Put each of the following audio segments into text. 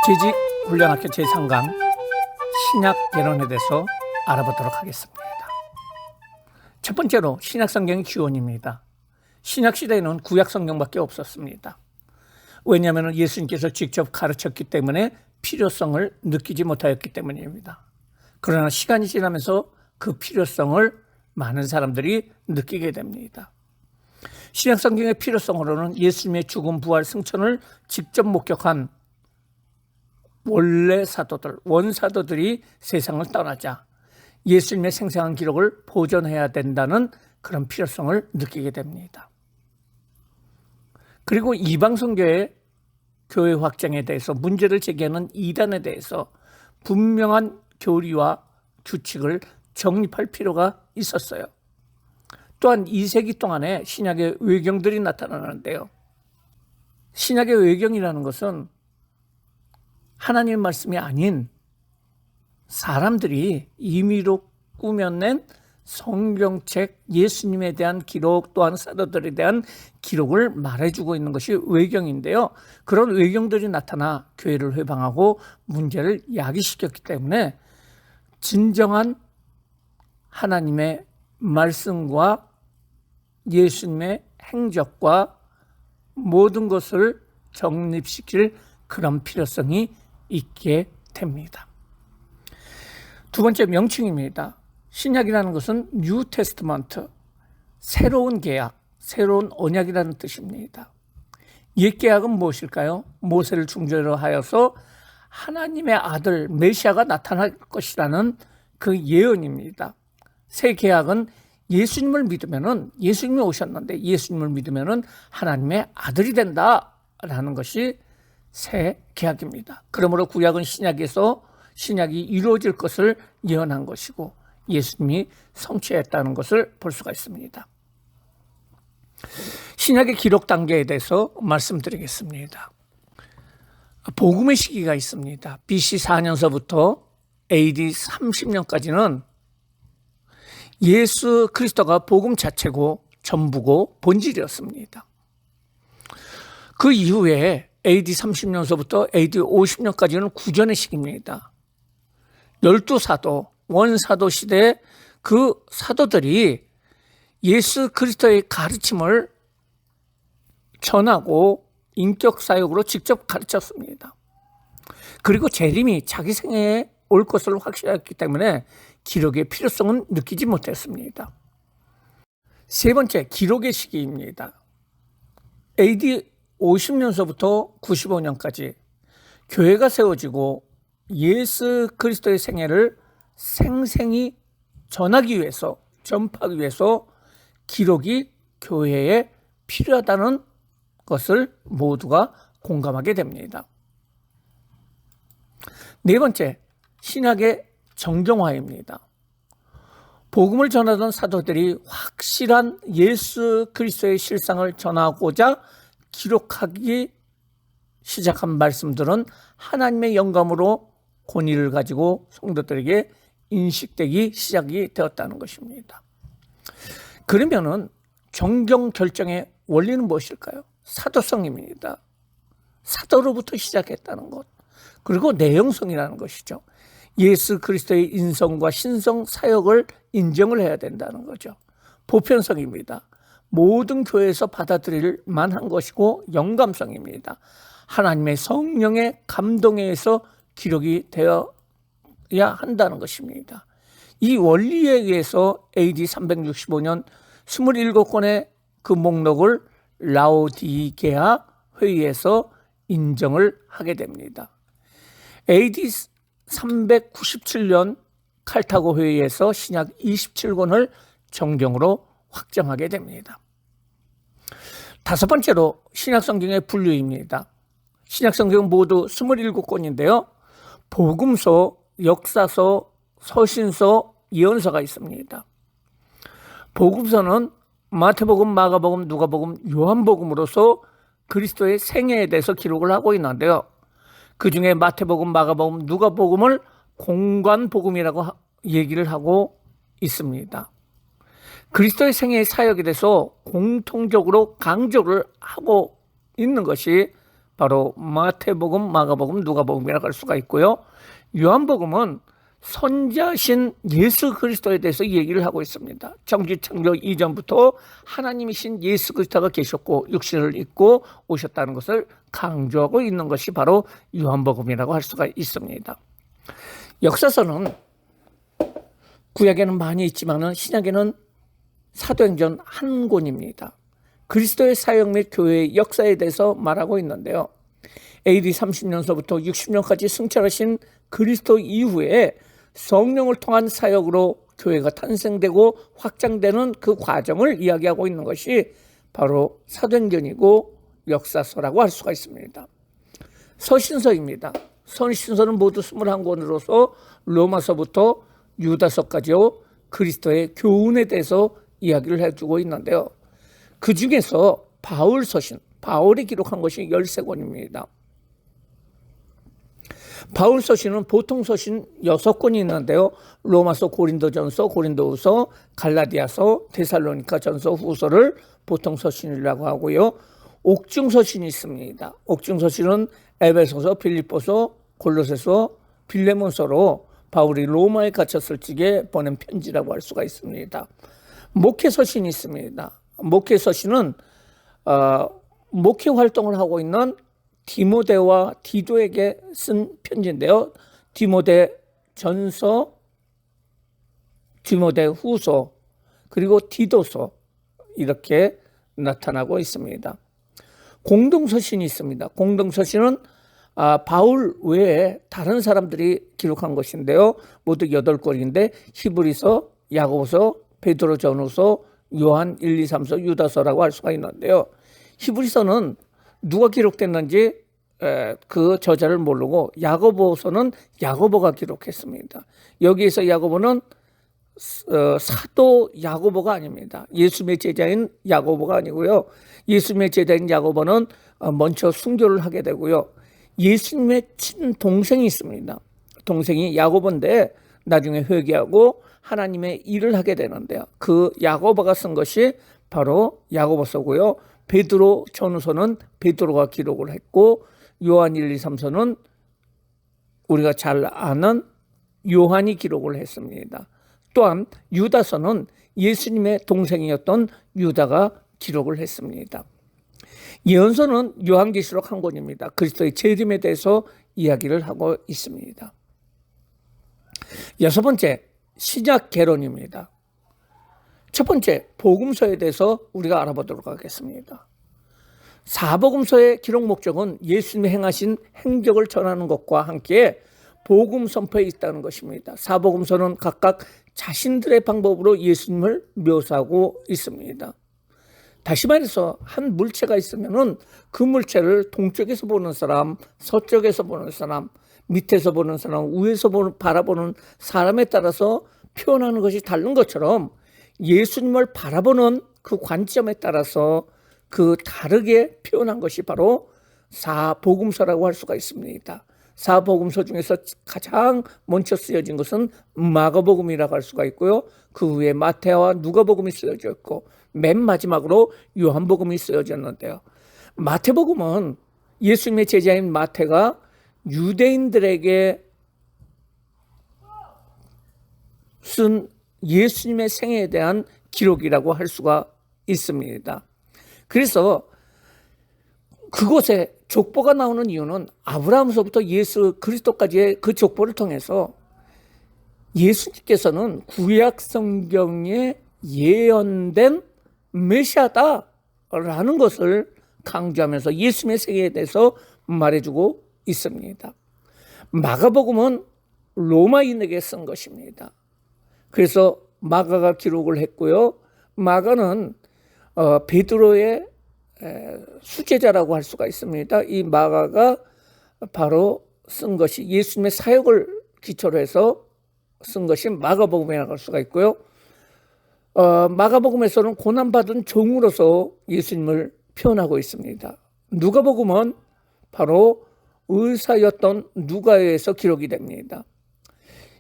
재직훈련학교 제3강 신약 개론에 대해서 알아보도록 하겠습니다. 첫 번째로 신약성경의 기원입니다. 신약시대에는 구약성경밖에 없었습니다. 왜냐하면 예수님께서 직접 가르쳤기 때문에 필요성을 느끼지 못하였기 때문입니다. 그러나 시간이 지나면서 그 필요성을 많은 사람들이 느끼게 됩니다. 신약성경의 필요성으로는 예수님의 죽음, 부활, 승천을 직접 목격한 원래 사도들, 원사도들이 세상을 떠나자 예수님의 생생한 기록을 보존해야 된다는 그런 필요성을 느끼게 됩니다. 그리고 이방선교의 교회 확장에 대해서 문제를 제기하는 이단에 대해서 분명한 교리와 규칙을 정립할 필요가 있었어요. 또한 2세기 동안에 신약의 외경들이 나타나는데요. 신약의 외경이라는 것은 하나님의 말씀이 아닌 사람들이 임의로 꾸며낸 성경책, 예수님에 대한 기록, 또한 사도들에 대한 기록을 말해주고 있는 것이 외경인데요. 그런 외경들이 나타나 교회를 회방하고 문제를 야기시켰기 때문에 진정한 하나님의 말씀과 예수님의 행적과 모든 것을 정립시킬 그런 필요성이 있게 됩니다. 두 번째 명칭입니다. 신약이라는 것은 뉴 테스트먼트, 새로운 계약, 새로운 언약이라는 뜻입니다. 옛 계약은 무엇일까요? 모세를 중재로 하여서 하나님의 아들 메시아가 나타날 것이라는 그 예언입니다. 새 계약은 예수님을 믿으면은, 예수님이 오셨는데 예수님을 믿으면은 하나님의 아들이 된다라는 것이 새 계약입니다. 그러므로 구약은 신약에서 신약이 이루어질 것을 예언한 것이고 예수님이 성취했다는 것을 볼 수가 있습니다. 신약의 기록 단계에 대해서 말씀드리겠습니다. 복음의 시기가 있습니다. BC 4년서부터 AD 30년까지는 예수 그리스도가 복음 자체고 전부고 본질이었습니다. 그 이후에 AD 30년서부터 AD 50년까지는 구전의 시기입니다. 12사도, 원사도 시대에 그 사도들이 예수 그리스도의 가르침을 전하고 인격사역으로 직접 가르쳤습니다. 그리고 재림이 자기 생애에 올 것을 확신했기 때문에 기록의 필요성은 느끼지 못했습니다. 세 번째, 기록의 시기입니다. AD 50년서부터 95년까지 교회가 세워지고 예수 그리스도의 생애를 생생히 전하기 위해서, 전파하기 위해서 기록이 교회에 필요하다는 것을 모두가 공감하게 됩니다. 네 번째, 신약의 정경화입니다. 복음을 전하던 사도들이 확실한 예수 그리스도의 실상을 전하고자 기록하기 시작한 말씀들은 하나님의 영감으로 권위를 가지고 성도들에게 인식되기 시작이 되었다는 것입니다. 그러면은 정경 결정의 원리는 무엇일까요? 사도성입니다. 사도로부터 시작했다는 것. 그리고 내용성이라는 것이죠. 예수 그리스도의 인성과 신성 사역을 인정을 해야 된다는 거죠. 보편성입니다. 모든 교회에서 받아들일 만한 것이고 영감성입니다. 하나님의 성령의 감동에 의해서 기록이 되어야 한다는 것입니다. 이 원리에 의해서 AD 365년 27권의 그 목록을 라오디게아 회의에서 인정을 하게 됩니다. AD 397년 칼타고 회의에서 신약 27권을 정경으로 확정하게 됩니다. 다섯 번째로 신약성경의 분류입니다. 신약성경은 모두 27권인데요. 복음서, 역사서, 서신서, 예언서가 있습니다. 복음서는 마태복음, 마가복음, 누가복음, 요한복음으로서 그리스도의 생애에 대해서 기록을 하고 있는데요. 그중에 마태복음, 마가복음, 누가복음을 공관복음이라고 얘기를 하고 있습니다. 그리스도의 생애의 사역에 대해서 공통적으로 강조를 하고 있는 것이 바로 마태복음, 마가복음, 누가복음이라고 할 수가 있고요. 요한복음은 선자신 예수 그리스도에 대해서 얘기를 하고 있습니다. 천지창조 이전부터 하나님이신 예수 그리스도가 계셨고 육신을 입고 오셨다는 것을 강조하고 있는 것이 바로 요한복음이라고 할 수가 있습니다. 역사서는 구약에는 많이 있지만 신약에는 사도행전 한 권입니다. 그리스도의 사역 및 교회의 역사에 대해서 말하고 있는데요. AD 30년서부터 60년까지 승천하신 그리스도 이후에 성령을 통한 사역으로 교회가 탄생되고 확장되는 그 과정을 이야기하고 있는 것이 바로 사도행전이고 역사서라고 할 수가 있습니다. 서신서입니다. 서신서는 모두 21권으로서 로마서부터 유다서까지요, 그리스도의 교훈에 대해서 이야기를 해주고 있는데요. 그 중에서 바울 서신, 바울이 기록한 것이 13권입니다. 바울 서신은 보통 서신 6권이 있는데요. 로마서, 고린도전서, 고린도후서, 갈라디아서, 데살로니가 전서, 후서를 보통 서신이라고 하고요. 옥중 서신이 있습니다. 옥중 서신은 에베소서, 빌립보서, 골로새서, 빌레몬서로 바울이 로마에 갇혔을 적에 보낸 편지라고 할 수가 있습니다. 목회 서신이 있습니다. 목회 서신은 목회 활동을 하고 있는 디모데와 디도에게 쓴 편지인데요. 디모데 전서, 디모데 후서, 그리고 디도서 이렇게 나타나고 있습니다. 공동서신이 있습니다. 공동서신은 바울 외에 다른 사람들이 기록한 것인데요. 모두 8권인데 히브리서, 야고보서, 베드로 전후서, 요한 1, 2, 3서, 유다서라고 할 수가 있는데요. 히브리서는 누가 기록됐는지 그 저자를 모르고 야고보서는 야고보가 기록했습니다. 여기에서 야고보는 사도 야고보가 아닙니다. 예수님의 제자인 야고보가 아니고요. 예수님의 제자인 야고보는 먼저 순교를 하게 되고요. 예수님의 친동생이 있습니다. 동생이 야고보인데 나중에 회개하고 하나님의 일을 하게 되는데요. 그 야고보가 쓴 것이 바로 야고보서고요. 베드로 전후서는 베드로가 기록을 했고 요한 1, 2, 3서는 우리가 잘 아는 요한이 기록을 했습니다. 또한 유다서는 예수님의 동생이었던 유다가 기록을 했습니다. 예언서는 요한계시록 한 권입니다. 그리스도의 재림에 대해서 이야기를 하고 있습니다. 6번째, 신약 개론입니다. 첫 번째, 복음서에 대해서 우리가 알아보도록 하겠습니다. 사복음서의 기록 목적은 예수님이 행하신 행적을 전하는 것과 함께 복음 선포에 있다는 것입니다. 사복음서는 각각 자신들의 방법으로 예수님을 묘사하고 있습니다. 다시 말해서 한 물체가 있으면은 그 물체를 동쪽에서 보는 사람, 서쪽에서 보는 사람, 밑에서 보는 사람, 위에서 바라보는 사람에 따라서 표현하는 것이 다른 것처럼 예수님을 바라보는 그 관점에 따라서 그 다르게 표현한 것이 바로 사복음서라고 할 수가 있습니다. 사복음서 중에서 가장 먼저 쓰여진 것은 마가복음이라고 할 수가 있고요. 그 후에 마태와 누가복음이 쓰여져 있고 맨 마지막으로 요한복음이 쓰여졌는데요. 마태복음은 예수님의 제자인 마태가 유대인들에게 쓴 예수님의 생애에 대한 기록이라고 할 수가 있습니다. 그래서 그곳에 족보가 나오는 이유는 아브라함서부터 예수 그리스도까지의 그 족보를 통해서 예수님께서는 구약 성경에 예언된 메시아다라는 것을 강조하면서 예수님의 생애에 대해서 말해주고 있습니다. 마가복음은 로마인에게 쓴 것입니다. 그래서 마가가 기록을 했고요. 마가는 베드로의 수제자라고 할 수가 있습니다. 이 마가가 바로 쓴 것이 예수님의 사역을 기초로 해서 쓴 것이 마가복음이라고 할 수가 있고요. 마가복음에서는 고난받은 종으로서 예수님을 표현하고 있습니다. 누가복음은 바로 의사였던 누가에 의해서 기록이 됩니다.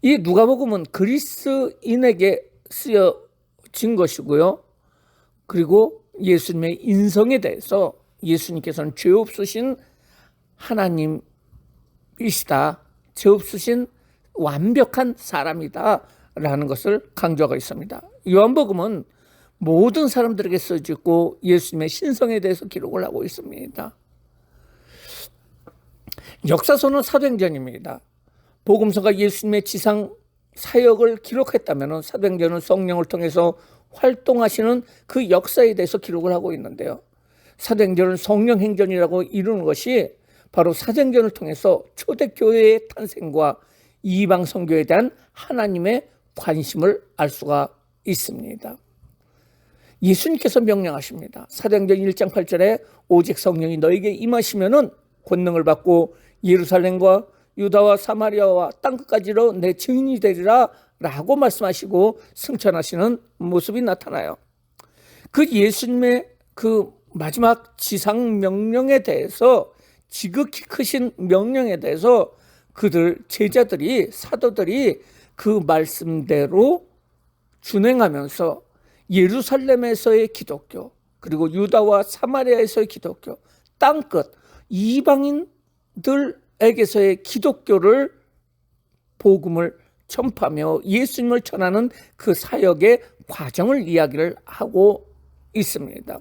이 누가복음은 그리스인에게 쓰여진 것이고요. 그리고 예수님의 인성에 대해서 예수님께서는 죄 없으신 하나님이시다. 죄 없으신 완벽한 사람이다 라는 것을 강조하고 있습니다. 요한복음은 모든 사람들에게 써지고 예수님의 신성에 대해서 기록을 하고 있습니다. 역사서는 사도행전입니다. 복음서가 예수님의 지상 사역을 기록했다면 사도행전은 성령을 통해서 활동하시는 그 역사에 대해서 기록을 하고 있는데요. 사도행전은 성령행전이라고 이루는 것이 바로 사도행전을 통해서 초대교회의 탄생과 이방 선교에 대한 하나님의 관심을 알 수가 있습니다. 예수님께서 명령하십니다. 사도행전 1장 8절에 오직 성령이 너에게 임하시면은 권능을 받고 예루살렘과 유다와 사마리아와 땅끝까지로 내 증인이 되리라 라고 말씀하시고 승천하시는 모습이 나타나요. 그 예수님의 그 마지막 지상 명령에 대해서, 지극히 크신 명령에 대해서 그들 제자들이, 사도들이 그 말씀대로 준행하면서 예루살렘에서의 기독교, 그리고 유다와 사마리아에서의 기독교, 땅끝 이방인들에게서의 기독교를, 복음을 전파하며 예수님을 전하는 그 사역의 과정을 이야기를 하고 있습니다.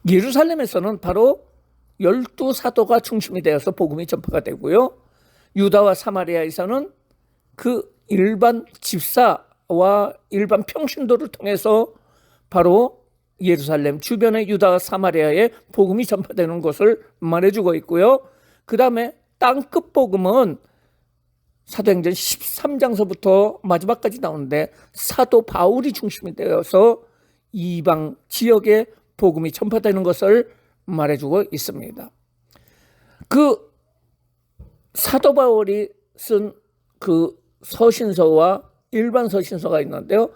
예루살렘에서는 바로 12사도가 중심이 되어서 복음이 전파가 되고요. 유다와 사마리아에서는 그 일반 집사와 일반 평신도를 통해서 바로 예루살렘 주변의 유다와 사마리아에 복음이 전파되는 것을 말해주고 있고요. 그 다음에 땅끝 복음은 사도행전 13장서부터 마지막까지 나오는데 사도 바울이 중심이 되어서 이방 지역에 복음이 전파되는 것을 말해주고 있습니다. 그 사도 바울이 쓴 그 서신서와 일반 서신서가 있는데요.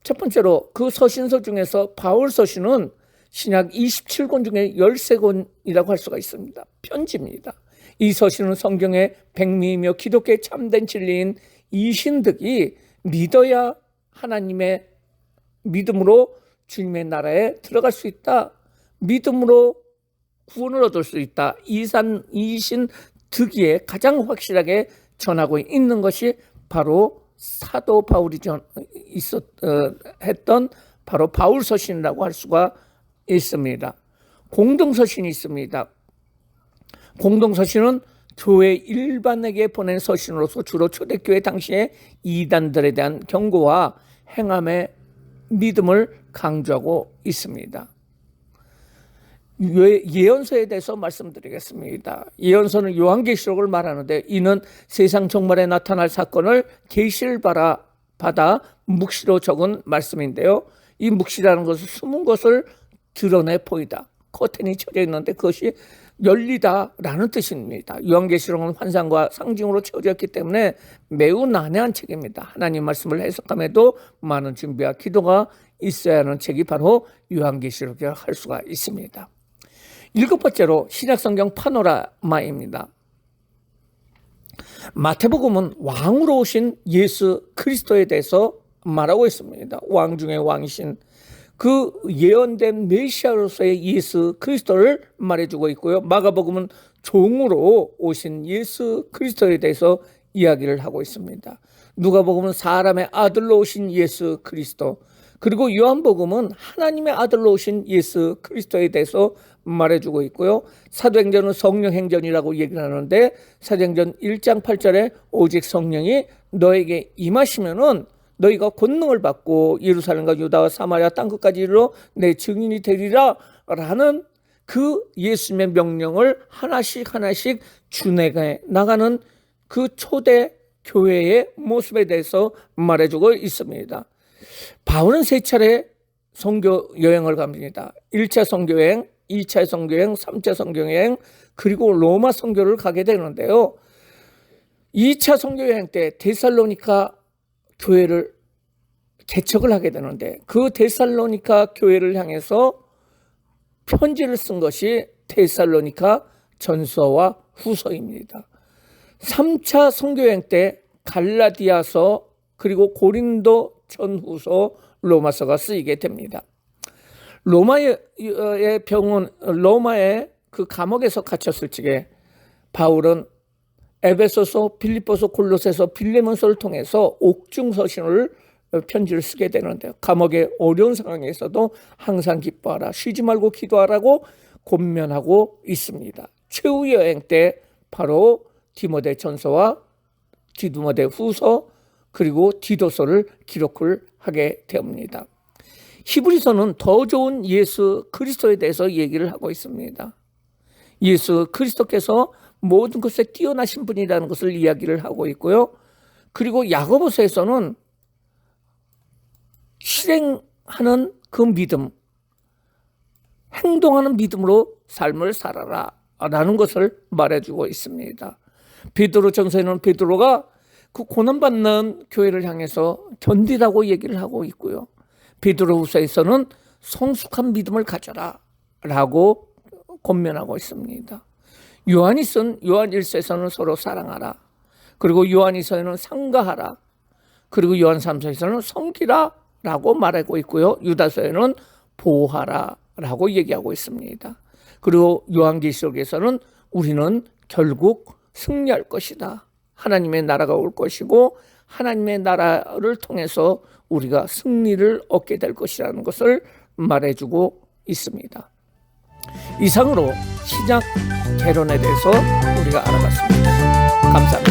첫 번째로 그 서신서 중에서 바울 서신은 신약 27권 중에 13권이라고 할 수가 있습니다. 편지입니다. 이 서신은 성경의 백미이며 기독교의 참된 진리인 이신득이 믿어야 하나님의 믿음으로 주님의 나라에 들어갈 수 있다, 믿음으로 구원을 얻을 수 있다, 이신득이에 가장 확실하게 전하고 있는 것이 바로 사도 바울이 했던 바로 바울 서신이라고 할 수가 있습니다. 공동서신이 있습니다. 공동서신은 교회 일반에게 보낸 서신으로서 주로 초대교회 당시의 이단들에 대한 경고와 행함의 믿음을 강조하고 있습니다. 예언서에 대해서 말씀드리겠습니다. 예언서는 요한계시록을 말하는데, 이는 세상 종말에 나타날 사건을 계시를 받아 묵시로 적은 말씀인데요. 이 묵시라는 것은 숨은 것을 드러내 보이다, 커튼이 쳐져 있는데 그것이 열리다라는 뜻입니다. 요한계시록은 환상과 상징으로 채워졌기 때문에 매우 난해한 책입니다. 하나님 말씀을 해석함에도 많은 준비와 기도가 있어야 하는 책이 바로 요한계시록이라 할 수가 있습니다. 7번째로 신약성경 파노라마입니다. 마태복음은 왕으로 오신 예수 그리스도에 대해서 말하고 있습니다. 왕 중에 왕이신 그 예언된 메시아로서의 예수 그리스도를 말해주고 있고요. 마가복음은 종으로 오신 예수 그리스도에 대해서 이야기를 하고 있습니다. 누가복음은 사람의 아들로 오신 예수 그리스도, 그리고 요한복음은 하나님의 아들로 오신 예수 그리스도에 대해서 말해주고 있고요. 사도행전은 성령행전이라고 얘기를 하는데, 사도행전 1장 8절에 오직 성령이 너에게 임하시면은 너희가 권능을 받고 예루살렘과 유다와 사마리아 땅끝까지 이르러 내 증인이 되리라 라는 그 예수님의 명령을 하나씩 하나씩 준행해 나가는 그 초대 교회의 모습에 대해서 말해주고 있습니다. 바울은 3차례 선교 여행을 갑니다. 1차 선교여행, 2차 선교여행, 3차 선교여행, 그리고 로마 선교를 가게 되는데요. 2차 선교여행 때 데살로니가 교회를 개척을 하게 되는데, 그 데살로니가 교회를 향해서 편지를 쓴 것이 데살로니가 전서와 후서입니다. 3차 선교여행 때 갈라디아서, 그리고 고린도 전후서, 로마서가 쓰이게 됩니다. 로마의 병원, 로마의 그 감옥에서 갇혔을 적에 바울은 에베소서, 빌립보서, 골로새서, 빌레몬서를 통해서 옥중서신을 편지를 쓰게 되는데요. 감옥의 어려운 상황에서도 항상 기뻐하라, 쉬지 말고 기도하라고 권면하고 있습니다. 최후 여행 때 바로 디모데 전서와 디모데 후서 그리고 디도서를 기록을 하게 됩니다. 히브리서는 더 좋은 예수 그리스도에 대해서 얘기를 하고 있습니다. 예수 그리스도께서 모든 것에 뛰어나신 분이라는 것을 이야기를 하고 있고요. 그리고 야고보서에서는 실행하는 그 믿음, 행동하는 믿음으로 삶을 살아라 라는 것을 말해주고 있습니다. 베드로 전서에는 베드로가 그 고난받는 교회를 향해서 견디라고 얘기를 하고 있고요. 베드로 후서에서는 성숙한 믿음을 가져라 라고 권면하고 있습니다. 요한이 쓴 요한 1서에서는 서로 사랑하라, 그리고 요한 2서에는 상가하라, 그리고 요한 3서에서는 섬기라 라고 말하고 있고요. 유다서에는 보호하라 라고 얘기하고 있습니다. 그리고 요한계시록에서는 우리는 결국 승리할 것이다, 하나님의 나라가 올 것이고 하나님의 나라를 통해서 우리가 승리를 얻게 될 것이라는 것을 말해주고 있습니다. 이상으로 신약 개론에 대해서 우리가 알아봤습니다. 감사합니다.